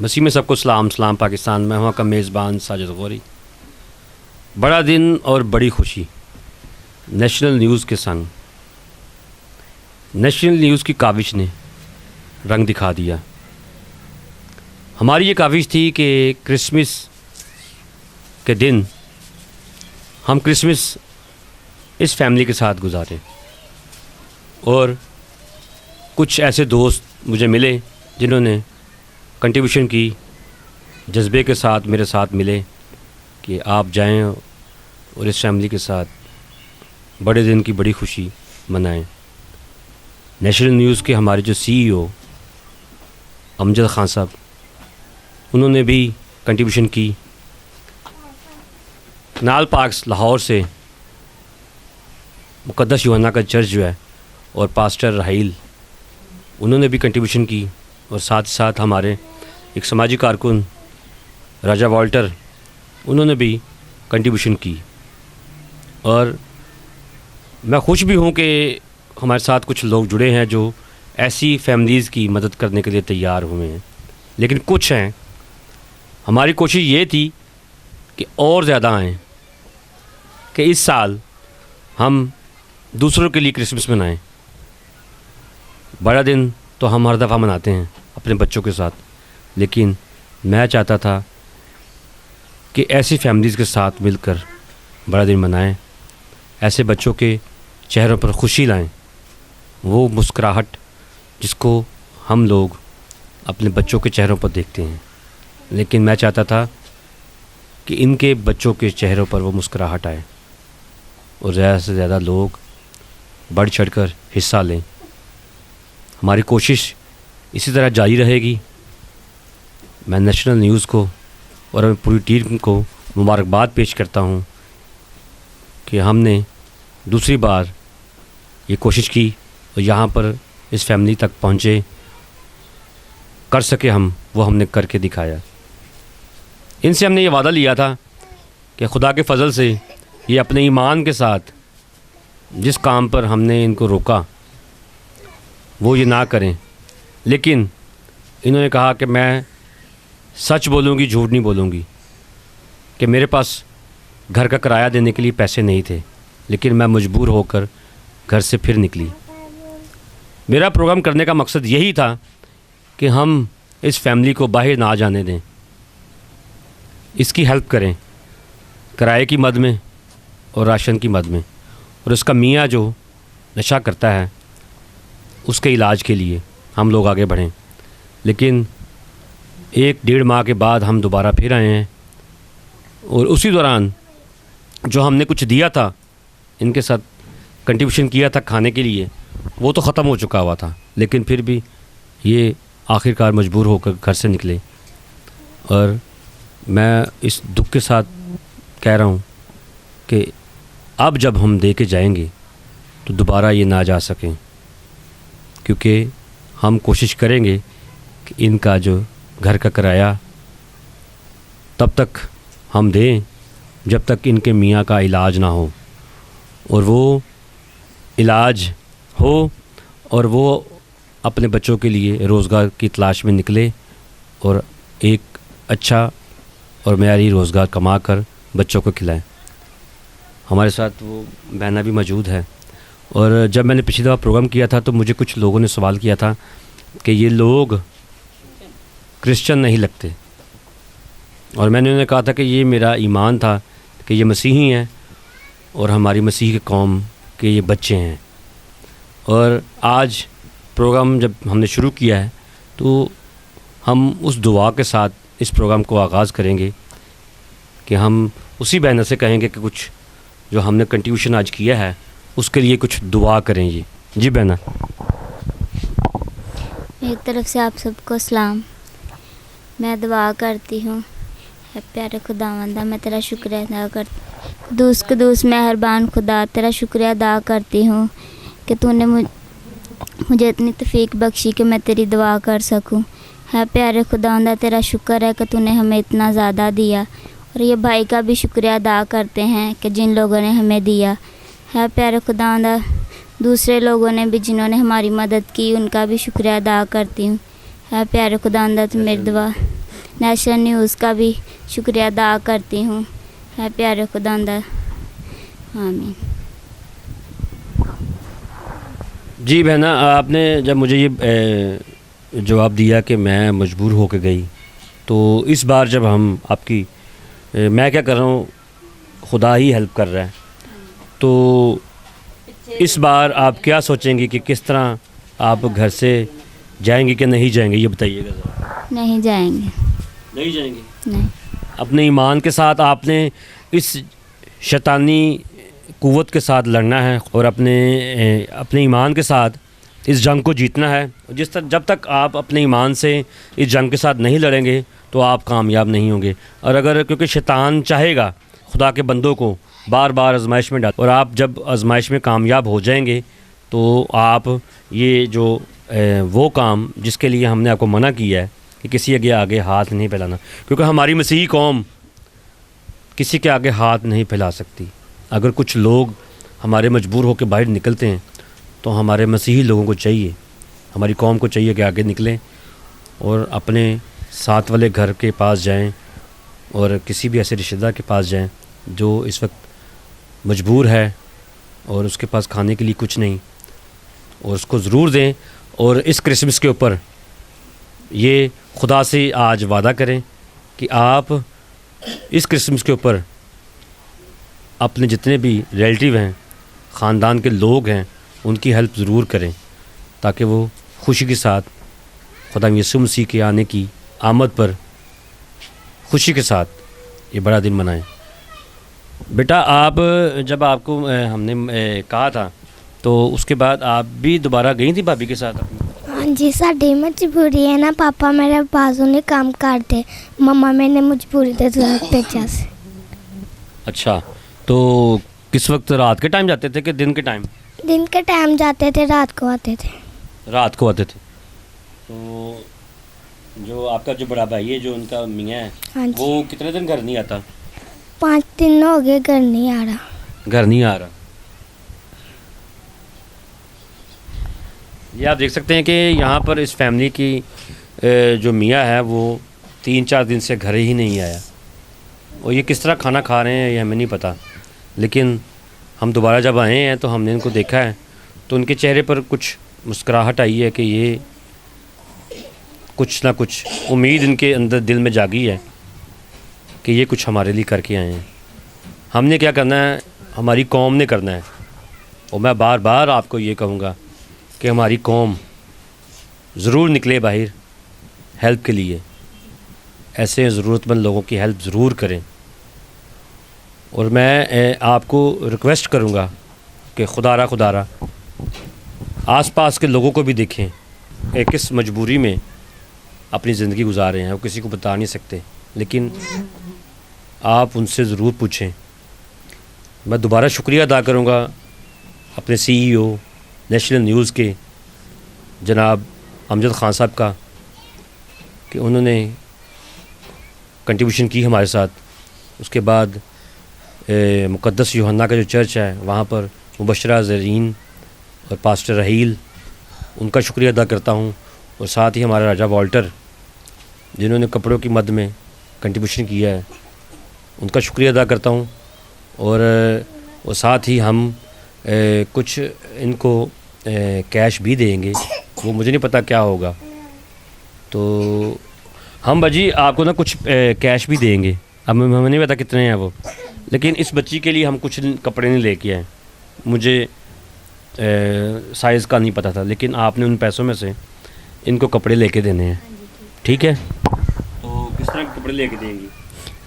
मसीह में सबको सलाम पाकिस्तान में हूँ का मेज़बान साजिद गौरी। बड़ा दिन और बड़ी खुशी नेशनल न्यूज़ के संग नेशनल न्यूज़ की काविश ने रंग दिखा दिया। हमारी ये काविश थी कि क्रिसमस के दिन हम क्रिसमस इस फैमिली के साथ गुजारें, और कुछ ऐसे दोस्त मुझे मिले जिन्होंने कंट्रीब्यूशन की, जज्बे के साथ मेरे साथ मिले कि आप जाएं और इस फैमिली के साथ बड़े दिन की बड़ी खुशी मनाएं। नेशनल न्यूज़ के हमारे जो CEO अमजद खान साहब, उन्होंने भी कंट्रीब्यूशन की। कनाल पार्क्स लाहौर से मुक़द्दस यूहन्ना का चर्च जो है और पास्टर राहील, उन्होंने भी कंट्रीब्यूशन की, और साथ ही साथ हमारे एक समाजी कारकुन राजा वॉल्टर, उन्होंने भी कंट्रीब्यूशन की। और मैं खुश भी हूँ कि हमारे साथ कुछ लोग जुड़े हैं जो ऐसी फैमिलीज़ की मदद करने के लिए तैयार हुए हैं। लेकिन कुछ हैं, हमारी कोशिश ये थी कि और ज़्यादा आएँ, कि इस साल हम दूसरों के लिए क्रिसमस मनाएं। बड़ा दिन तो हम हर दफ़ा मनाते हैं अपने बच्चों के साथ, लेकिन मैं चाहता था कि ऐसी फैमिलीज़ के साथ मिलकर बड़ा दिन मनाएं, ऐसे बच्चों के चेहरों पर खुशी लाएं, वो मुस्कुराहट जिसको हम लोग अपने बच्चों के चेहरों पर देखते हैं। लेकिन मैं चाहता था कि इनके बच्चों के चेहरों पर वो मुस्कुराहट आए और ज़्यादा से ज़्यादा लोग बढ़ चढ़कर हिस्सा लें। हमारी कोशिश इसी तरह जारी रहेगी। मैं नेशनल न्यूज़ को और पूरी टीम को मुबारकबाद पेश करता हूँ कि हमने दूसरी बार ये कोशिश की और यहाँ पर इस फैमिली तक पहुँचे, कर सके हम, वो हमने करके दिखाया। इनसे हमने ये वादा लिया था कि खुदा के फजल से ये अपने ईमान के साथ जिस काम पर हमने इनको रोका वो ये ना करें। लेकिन इन्होंने कहा कि मैं सच बोलूँगी, झूठ नहीं बोलूँगी, कि मेरे पास घर का किराया देने के लिए पैसे नहीं थे, लेकिन मैं मजबूर होकर घर से फिर निकली। मेरा प्रोग्राम करने का मकसद यही था कि हम इस फैमिली को बाहर ना जाने दें, इसकी हेल्प करें किराए की मद में और राशन की मद में, और उसका मियाँ जो नशा करता है उसके इलाज के लिए हम लोग आगे बढ़ें। लेकिन 1-1.5 माह के बाद हम दोबारा फिर आए हैं, और उसी दौरान जो हमने कुछ दिया था, इनके साथ कंट्रीब्यूशन किया था खाने के लिए, वो तो ख़त्म हो चुका हुआ था। लेकिन फिर भी ये आखिरकार मजबूर होकर घर से निकले, और मैं इस दुख के साथ कह रहा हूँ कि अब जब हम दे के जाएंगे तो दोबारा ये ना जा सकें, क्योंकि हम कोशिश करेंगे कि इनका जो घर का किराया तब तक हम दें जब तक इनके मियाँ का इलाज ना हो, और वो इलाज हो और वो अपने बच्चों के लिए रोज़गार की तलाश में निकले और एक अच्छा और मेयारी रोज़गार कमा कर बच्चों को खिलाएं। हमारे साथ वो बहना भी मौजूद है। और जब मैंने पिछली दफ़ा प्रोग्राम किया था तो मुझे कुछ लोगों ने सवाल किया था कि ये लोग क्रिश्चियन नहीं लगते, और मैंने उन्हें कहा था कि ये मेरा ईमान था कि ये मसीही हैं और हमारी मसीह के कौम के ये बच्चे हैं। और आज प्रोग्राम जब हमने शुरू किया है तो हम उस दुआ के साथ इस प्रोग्राम को आगाज़ करेंगे कि हम उसी बहना से कहेंगे कि कुछ जो हमने कंट्रीब्यूशन आज किया है उसके लिए कुछ दुआ करें। जी बहना। मेरी तरफ से आप सबको सलाम। मैं दुआ करती हूँ, प्यारे खुदावंदा, मैं तेरा शुक्रिया अदा करती, कदूस मेहरबान खुदा, तेरा शुक्रिया अदा करती हूँ कि तूने मुझे इतनी तौफीक बख्शी कि मैं तेरी दुआ कर सकूँ। है प्यारे खुदावंदा, तेरा शुक्र है कि तूने हमें इतना ज़्यादा दिया, और ये भाई का भी शुक्रिया अदा करते हैं कि जिन लोगों ने हमें दिया है। प्यारे खुदावंदा, दूसरे लोगों ने भी जिन्होंने हमारी मदद की उनका भी शुक्रिया अदा करती हूँ। है प्यारे खुदावंदा, तो मेरी दुआ नेशनल न्यूज़ का भी शुक्रिया अदा करती हूँ। है प्यारे खुदावंदा, आमीन। जी बहना, आपने जब मुझे ये जवाब दिया कि मैं मजबूर होकर गई, तो इस बार जब हम आपकी मैं क्या कर रहा हूँ, खुदा ही हेल्प कर रहा है, तो इस बार आप क्या सोचेंगी कि किस तरह आप घर से जाएंगी कि नहीं जाएंगे, ये बताइएगा ज़रा। नहीं जाएंगे। नहीं जाएंगे? नहीं। अपने ईमान के साथ आपने इस शैतानी कुव्वत के साथ लड़ना है और अपने ईमान के साथ इस जंग को जीतना है। जब तक आप अपने ईमान से इस जंग के साथ नहीं लड़ेंगे तो आप कामयाब नहीं होंगे। और अगर क्योंकि शैतान चाहेगा खुदा के बंदों को बार बार आजमाइश में डाल, और आप जब आजमाइश में कामयाब हो जाएंगे तो आप ये जो वो काम जिसके लिए हमने आपको मना किया है कि किसी के आगे हाथ नहीं फैलाना, क्योंकि हमारी मसीही कौम किसी के आगे हाथ नहीं फैला सकती। अगर कुछ लोग हमारे मजबूर होकर बाहर निकलते हैं तो हमारे मसीही लोगों को चाहिए, हमारी कौम को चाहिए कि आगे निकलें और अपने साथ वाले घर के पास जाएं और किसी भी ऐसे रिश्तेदार के पास जाएं जो इस वक्त मजबूर है और उसके पास खाने के लिए कुछ नहीं, और उसको ज़रूर दें। और इस क्रिसमस के ऊपर ये खुदा से आज वादा करें कि आप इस क्रिसमस के ऊपर अपने जितने भी रिलेटिव हैं, ख़ानदान के लोग हैं, उनकी हेल्प ज़रूर करें ताकि वो खुशी के साथ खुदा यीशु मसीह के आने की आमद पर खुशी के साथ ये बड़ा दिन मनाएं। बेटा, आप जब आपको हमने कहा था तो उसके बाद आप भी दोबारा गई थी भाभी के साथ अपनी? हाँ जी, साड़ी मजबूरी है ना, पापा मेरे बाजू ने काम करते, मम्मा मैंने मजबूरी दे भेजा से। अच्छा, तो किस वक्त रात के टाइम जाते थे कि दिन के टाइम? दिन के टाइम जाते थे, रात को आते थे। रात को आते थे। तो जो आपका जो बड़ा भाई है, जो उनका मियाँ है, हाँ जी। वो कितने दिन घर नहीं आता? 5 दिन हो गए घर नहीं आ रहा। घर नहीं आ रहा। ये आप देख सकते हैं कि यहाँ पर इस फैमिली की जो मियाँ है वो 3-4 दिन से घर ही नहीं आया, और ये किस तरह खाना खा रहे हैं ये हमें नहीं पता। लेकिन हम दोबारा जब आए हैं तो हमने इनको देखा है तो उनके चेहरे पर कुछ मुस्कुराहट आई है कि ये कुछ ना कुछ उम्मीद इनके अंदर दिल में जागी है कि ये कुछ हमारे लिए करके आए हैं। हमने क्या करना है, हमारी कौम ने करना है। और मैं बार बार आपको ये कहूँगा कि हमारी कौम ज़रूर निकले बाहर हेल्प के लिए, ऐसे ज़रूरतमंद लोगों की हेल्प ज़रूर करें। और मैं आपको रिक्वेस्ट करूँगा कि खुदारा आसपास के लोगों को भी देखें कि किस मजबूरी में अपनी ज़िंदगी गुजार रहे हैं। वो किसी को बता नहीं सकते, लेकिन आप उनसे ज़रूर पूछें। मैं दोबारा शुक्रिया अदा करूँगा अपने CEO नेशनल न्यूज़ के जनाब अमजद ख़ान साहब का कि उन्होंने कंट्रीब्यूशन की हमारे साथ। उसके बाद मुक़द्दस यूहन्ना का जो चर्च है वहाँ पर मुबशरा ज़रीन और पास्टर रहील, उनका शुक्रिया अदा करता हूँ। और साथ ही हमारा राजा वॉल्टर जिन्होंने कपड़ों की मद में कंट्रीब्यूशन किया है, उनका शुक्रिया अदा करता हूँ। और साथ ही हम कुछ इनको कैश भी देंगे, वो मुझे नहीं पता क्या होगा। तो हम बाजी आपको ना कुछ कैश भी देंगे, अब हमें नहीं पता कितने हैं वो, लेकिन इस बच्ची के लिए हम कुछ कपड़े नहीं लेके आए। मुझे साइज़ का नहीं पता था, लेकिन आपने उन पैसों में से इनको कपड़े लेके देने हैं, ठीक है? तो किस तरह के कपड़े लेके देंगी?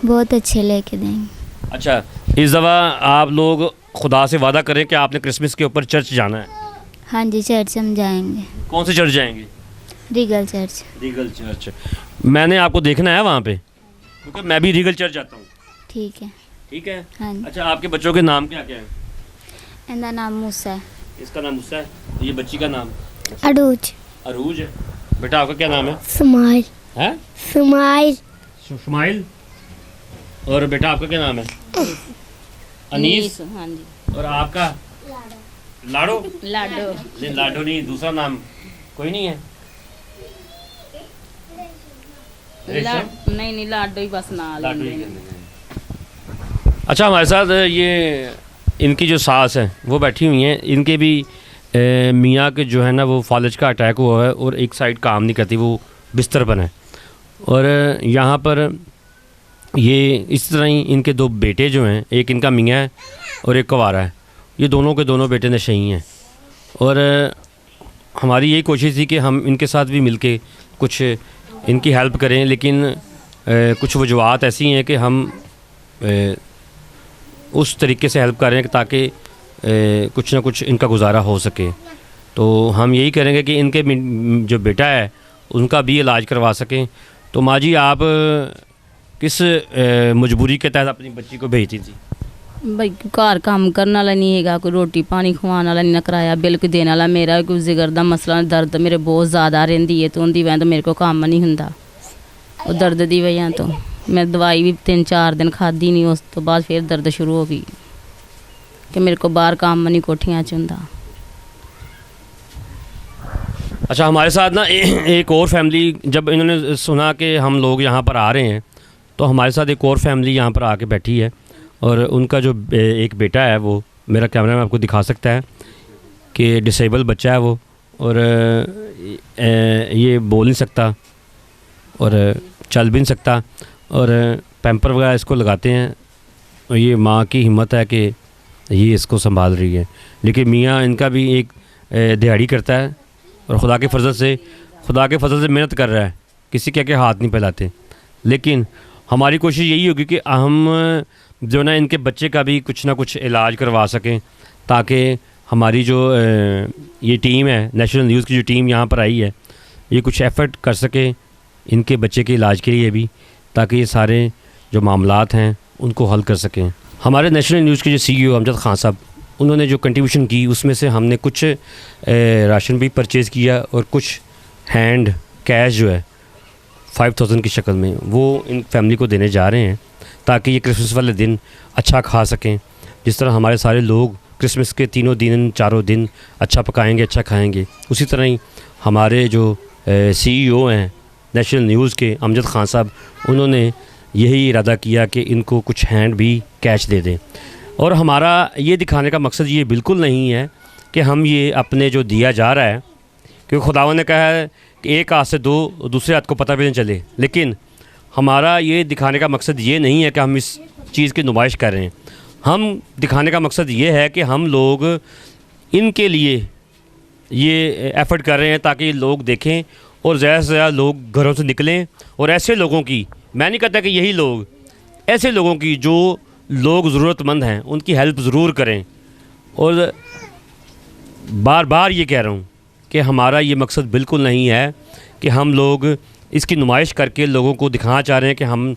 बहुत अच्छे लेके देंगे। अच्छा, इस दफ़ा आप लोग खुदा से वादा करें कि आपने क्रिसमस के ऊपर चर्च जाना है। हाँ जी, चर्च हम जाएंगे। कौन से चर्च जाएंगे? Regal church. Regal church. मैंने आपको देखना है वहाँ पे, क्योंकि मैं भी रीगल चर्च जाता हूँ। ठीक है। ठीक है? हाँ जी। अच्छा, आपके बच्चों के नाम क्या क्या हैं? इनका नाम मूसा है। इसका नाम मूसा है, तो ये बच्ची का नाम अरूज। अरूज है। बेटा, आपका क्या नाम है? स्माइल। हैं? स्माइल। स्माइल। और बेटा, आपका क्या नाम है? अनीस। हाँ जी। और आपका? लाडो। लाडो। नहीं, लाडो नहीं, दूसरा नाम कोई नहीं है? नहीं लाडो ही बस नाल अच्छा, हमारे साथ ये इनकी जो सास है वो बैठी हुई हैं। इनके भी मियाँ के जो है ना वो फालज का अटैक हुआ है और एक साइड काम नहीं करती, वो बिस्तर पर है। और यहाँ पर ये इस तरह ही इनके दो बेटे जो हैं, एक इनका मियाँ है और एक कुंवारा है। ये दोनों के दोनों बेटे नशई हैं। और हमारी यही कोशिश थी कि हम इनके साथ भी मिलके कुछ इनकी हेल्प करें, लेकिन कुछ वजूहत ऐसी हैं कि हम उस तरीके से हेल्प कर रहे हैं ताकि कुछ ना कुछ इनका गुजारा हो सके। तो हम यही करेंगे कि इनके जो बेटा है उनका भी इलाज करवा सकें। तो माँ जी, आप किस मजबूरी के तहत अपनी बच्ची को भेजती थी? भाई घर काम करने वाला नहीं है, कोई रोटी पानी खवाने वाला नहीं, ना किराया बिल कोई देने वाला। मेरा कोई जिगर का मसला, दर्द मेरे बहुत ज़्यादा रही है, तो उनकी वजह तो मेरे को काम नहीं होंदा। और दर्द की वजह तो मैं दवाई भी 3-4 दिन खाधी नहीं, उस तो बाद फिर दर्द शुरू हो गई कि मेरे को बाहर काम नहीं कोठियाँ च होंदा। अच्छा, हमारे साथ ना एक और फैमिली, जब इन्होंने सुना कि हम लोग यहाँ पर आ रहे हैं तो हमारे साथ एक और फैमिली यहाँ पर आके बैठी है। और उनका जो एक बेटा है, वो मेरा कैमरा में आपको दिखा सकता है कि डिसेबल बच्चा है वो, और ये बोल नहीं सकता और चल भी नहीं सकता, और पैम्पर वगैरह इसको लगाते हैं। और ये माँ की हिम्मत है कि ये इसको संभाल रही है। लेकिन मियाँ इनका भी एक दिहाड़ी करता है और खुदा के फजल से मेहनत कर रहा है, किसी के आगे हाथ नहीं फैलाते। लेकिन हमारी कोशिश यही होगी कि हम जो ना इनके बच्चे का भी कुछ ना कुछ इलाज करवा सकें, ताकि हमारी जो ये टीम है, नेशनल न्यूज़ की जो टीम यहाँ पर आई है, ये कुछ एफ़र्ट कर सके इनके बच्चे के इलाज के लिए भी, ताकि ये सारे जो मामलात हैं उनको हल कर सकें। हमारे नेशनल न्यूज़ के जो CEO अमजद खान साहब, उन्होंने जो कंट्रीब्यूशन की उसमें से हमने कुछ राशन भी परचेज़ किया और कुछ हैंड कैश जो है 5000 की शक्ल में वो इन फैमिली को देने जा रहे हैं, ताकि ये क्रिसमस वाले दिन अच्छा खा सकें। जिस तरह हमारे सारे लोग क्रिसमस के 3 दिन 4 दिन अच्छा पकाएंगे, अच्छा खाएंगे, उसी तरह ही हमारे जो CEO हैं नेशनल न्यूज़ के अमजद खान साहब, उन्होंने यही इरादा किया कि इनको कुछ हैंड भी कैश दे दें। और हमारा ये दिखाने का मकसद ये बिल्कुल नहीं है कि हम ये अपने जो दिया जा रहा है, क्योंकि खुदावंद ने कहा है कि एक हाथ से दो, दूसरे हाथ को पता भी नहीं चले। लेकिन हमारा ये दिखाने का मकसद ये नहीं है कि हम इस चीज़ की नुमाइश कर रहे हैं। हम दिखाने का मकसद ये है कि हम लोग इनके लिए ये एफ़र्ट कर रहे हैं ताकि लोग देखें और ज़्यादा से ज़्यादा लोग घरों से निकलें और ऐसे लोगों की, मैं नहीं कहता कि यही लोग, ऐसे लोगों की जो लोग ज़रूरतमंद हैं उनकी हेल्प ज़रूर करें। और बार बार ये कह रहा हूँ कि हमारा ये मकसद बिल्कुल नहीं है कि हम लोग इसकी नुमाइश करके लोगों को दिखाना चाह रहे हैं कि हम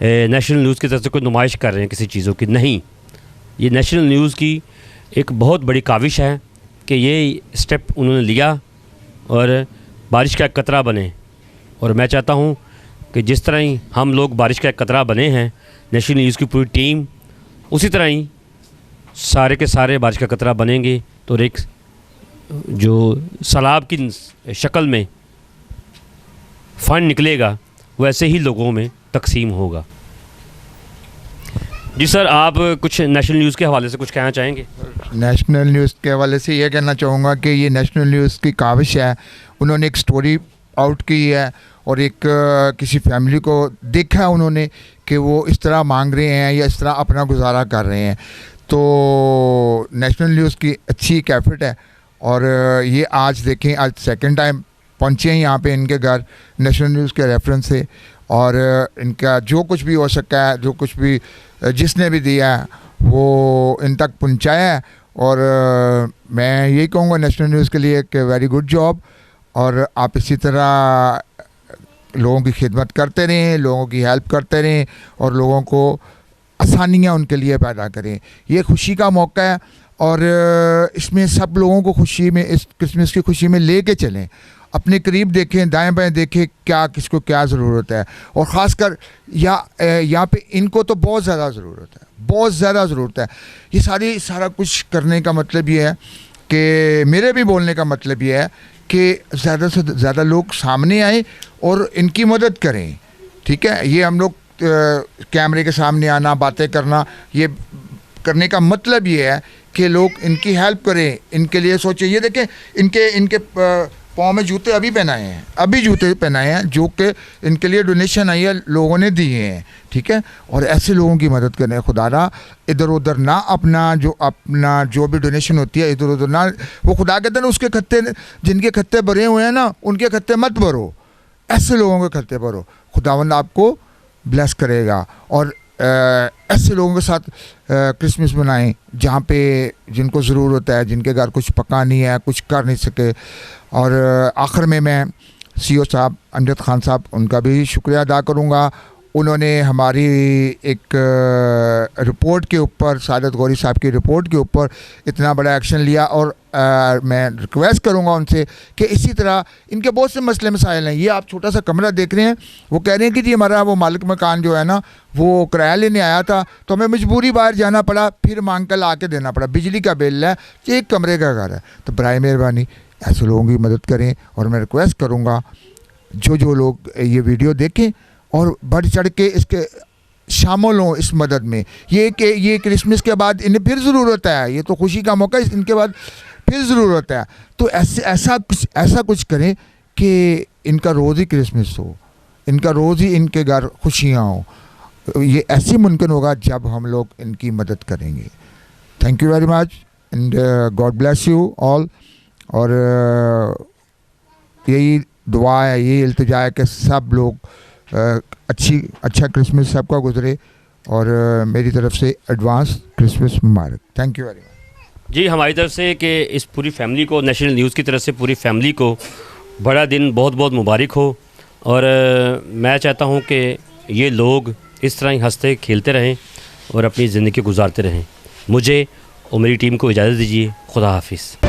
नेशनल न्यूज़ की तरफ से कोई नुमाइश कर रहे हैं किसी चीज़ों की। नहीं, ये नेशनल न्यूज़ की एक बहुत बड़ी काविश है कि ये स्टेप उन्होंने लिया और बारिश का एक कतरा बने। और मैं चाहता हूँ कि जिस तरह ही हम लोग बारिश का एक कतरा बने हैं, नेशनल न्यूज़ की पूरी टीम, उसी तरह ही सारे के सारे बारिश का कतरा बनेंगे तो एक जो सैलाब की शक्ल में फ़ंड निकलेगा वो ऐसे ही लोगों में तकसीम होगा। जी सर, आप कुछ नेशनल न्यूज़ के हवाले से कुछ कहना चाहेंगे? नेशनल न्यूज़ के हवाले से ये कहना चाहूँगा कि ये नेशनल न्यूज़ की काविश है। उन्होंने एक स्टोरी आउट की है और एक किसी फैमिली को देखा है उन्होंने कि वो इस तरह मांग रहे हैं या इस तरह अपना गुजारा कर रहे हैं। तो नेशनल न्यूज़ की अच्छी एक एफर्ट है। और ये आज देखें, आज सेकंड टाइम पहुँचे हैं यहाँ पे इनके घर नेशनल न्यूज़ के रेफरेंस से। और इनका जो कुछ भी हो सका है, जो कुछ भी जिसने भी दिया है वो इन तक पहुँचाया है। और मैं यही कहूँगा नेशनल न्यूज़ के लिए कि वेरी गुड जॉब। और आप इसी तरह लोगों की खिदमत करते रहें, लोगों की हेल्प करते रहें और लोगों को आसानियाँ उनके लिए पैदा करें। ये खुशी का मौका है और इसमें सब लोगों को खुशी में, इस क्रिसमस की खुशी में ले कर चलें। अपने करीब देखें, दाएं बाएं देखें क्या किसको क्या ज़रूरत है। और ख़ासकर यहाँ पे इनको तो बहुत ज़्यादा ज़रूरत है, बहुत ज़्यादा ज़रूरत है। ये सारा कुछ करने का मतलब ये है कि मेरे भी बोलने का मतलब ये है कि ज़्यादा से ज़्यादा लोग सामने आएँ और इनकी मदद करें, ठीक है, ये हम लोग कैमरे के सामने आना, बातें करना, ये करने का मतलब ये है कि लोग इनकी हेल्प करें, इनके लिए सोचें। ये देखें, इनके पाँव में जूते अभी पहनाए हैं, अभी जूते पहनाए हैं जो कि इनके लिए डोनेशन आई है, लोगों ने दिए हैं, ठीक है। और ऐसे लोगों की मदद करें, खुदारा इधर उधर ना अपना जो भी डोनेशन होती है इधर उधर ना, वो खुदा कहते हैं ना, उसके खत्ते, जिनके खत्ते भरे हुए हैं ना, उनके खत्ते मत भरो, ऐसे लोगों के खत्ते भरो, खुदावंद आपको ब्लेस करेगा। और ऐसे लोगों के साथ क्रिसमस मनाएं जहाँ पे जिनको ज़रूरत है, जिनके घर कुछ पका नहीं है, कुछ कर नहीं सके। और आखिर में मैं CEO साहब अमजद खान साहब, उनका भी शुक्रिया अदा करूँगा। उन्होंने हमारी एक रिपोर्ट के ऊपर, सादत गौरी साहब की रिपोर्ट के ऊपर इतना बड़ा एक्शन लिया। और मैं रिक्वेस्ट करूंगा उनसे कि इसी तरह इनके बहुत से मसले मसाइल हैं। ये आप छोटा सा कमरा देख रहे हैं, वो कह रहे हैं कि जी हमारा वो मालिक मकान जो है ना, वो किराया लेने आया था तो हमें मजबूरी बाहर जाना पड़ा, फिर मांग कर ला के देना पड़ा, बिजली का बिल है, एक कमरे का घर है। तो बराए मेहरबानी ऐसे लोगों की मदद करें। और मैं रिक्वेस्ट करूँगा जो लोग ये वीडियो देखें और बढ़ चढ़ के इसके शामिल हों इस मदद में। ये क्रिसमस के बाद इन्हें फिर ज़रूरत है, ये तो खुशी का मौका है, इनके बाद फिर ज़रूरत है। तो ऐसा कुछ करें कि इनका रोज़ ही क्रिसमस हो, इनका रोज़ ही इनके घर खुशियाँ हों। ये ऐसे मुमकिन होगा जब हम लोग इनकी मदद करेंगे। Thank you very much and God bless you all. और यही दुआ है, यही इल्तिजा है कि सब लोग अच्छा क्रिसमस सबका गुजरे। और मेरी तरफ से एडवांस क्रिसमस मुबारक। Thank you very much. जी, हमारी तरफ से कि इस पूरी फैमिली को, नेशनल न्यूज़ की तरफ से पूरी फैमिली को बड़ा दिन बहुत बहुत मुबारक हो। और मैं चाहता हूँ कि ये लोग इस तरह ही हंसते खेलते रहें और अपनी ज़िंदगी गुजारते रहें। मुझे और मेरी टीम को इजाज़त दीजिए। खुदा हाफिज़।